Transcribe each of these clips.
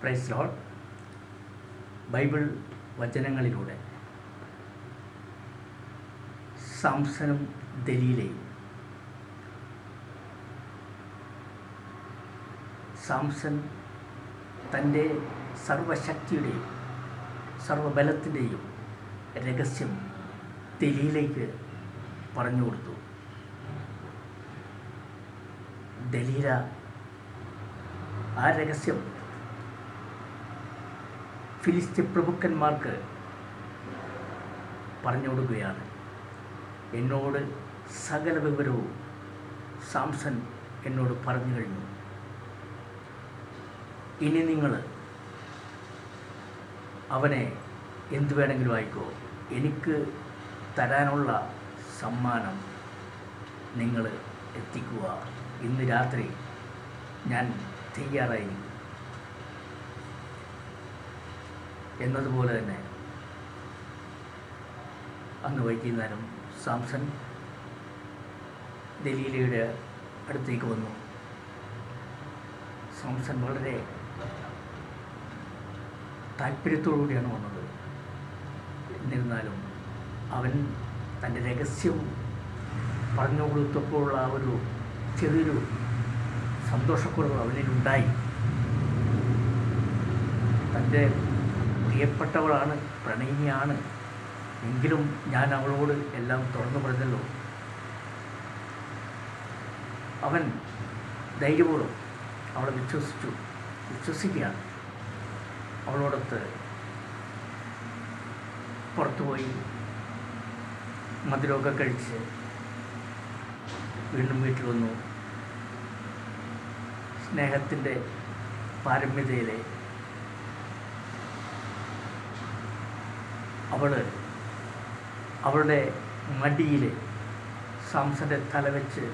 Price lord. Bible വചനങ്ങളിലൂടെ സാംസനും ദലീലയും. സാംസൺ തൻ്റെ സർവശക്തിയുടെയും സർവബലത്തിൻ്റെയും രഹസ്യം ദലീലയ്ക്ക് പറഞ്ഞു കൊടുത്തു. ദലീല ആ രഹസ്യം ഫിലിസ്ത്യ പ്രഭുക്കന്മാർക്ക് പറഞ്ഞു കൊടുക്കുകയാണ്. എന്നോട് സകല വിവരവും സാംസൺ എന്നോട് പറഞ്ഞു കഴിഞ്ഞു. ഇനി നിങ്ങൾ അവനെ എന്തു വേണമെങ്കിലും ആയിക്കോ, എനിക്ക് തരാനുള്ള സമ്മാനം നിങ്ങൾ എത്തിക്കുക. ഇന്ന് രാത്രി ഞാൻ തയ്യാറായിരിക്കും എന്നതുപോലെ തന്നെ അന്ന് വൈകുന്നേരം സാംസൺ ദലീലയുടെ അടുത്തേക്ക് വന്നു. സാംസൺ വളരെ താല്പര്യത്തോടുകൂടിയാണ് വന്നത്. എന്നിരുന്നാലും അവൻ തൻ്റെ രഹസ്യം പറഞ്ഞു കൊടുത്തപ്പോഴുള്ള ആ ഒരു ചെറിയൊരു സന്തോഷക്കുറവ് അവനിലുണ്ടായി. തൻ്റെ പ്രിയപ്പെട്ടവളാണ്, പ്രണയിനിയാണ്, എങ്കിലും ഞാൻ അവളോട് എല്ലാം തുറന്നു പറഞ്ഞല്ലോ. അവൻ ധൈര്യപൂർവ്വം അവളെ വിശ്വസിക്കുകയാണ്. അവളോടൊത്ത് പുറത്തുപോയി മധുരമൊക്കെ കഴിച്ച് വീണ്ടും വീട്ടിൽ വന്നു. സ്നേഹത്തിൻ്റെ പാരമ്യതയിലെ അവളുടെ മടിയിൽ സാംസന്റെ തല വെച്ച്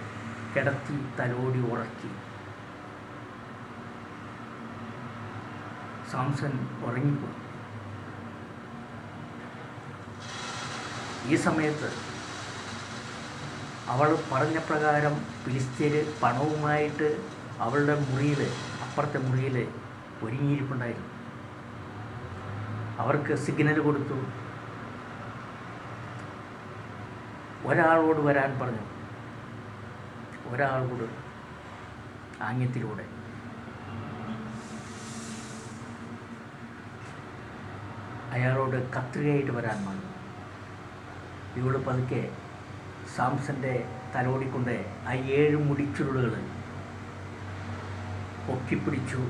കിടത്തി തലോടി ഉറക്കി. സാംസൺ ഉറങ്ങിപ്പോയി. ഈ സമയത്ത് അവൾ പറഞ്ഞ പ്രകാരം ഫിലിസ്ത്യർ പണവുമായിട്ട് അവളുടെ മുറിയിൽ, അപ്പുറത്തെ മുറിയിൽ ഒരുങ്ങിയിരിപ്പുണ്ടായിരുന്നു. അവർക്ക് സിഗ്നൽ കൊടുത്തു. ഒരാളോട് വരാൻ പറഞ്ഞു. ഒരാളോട് ആംഗ്യത്തിലൂടെ അയാളോട് കത്രികയായിട്ട് വരാൻ പറഞ്ഞു. ഇവള് പതുക്കെ സാംസന്റെ തലോടിക്കൊണ്ട് ആ 7 മുടിച്ചുരുളുകൾ പൊക്കിപ്പിടിച്ചു.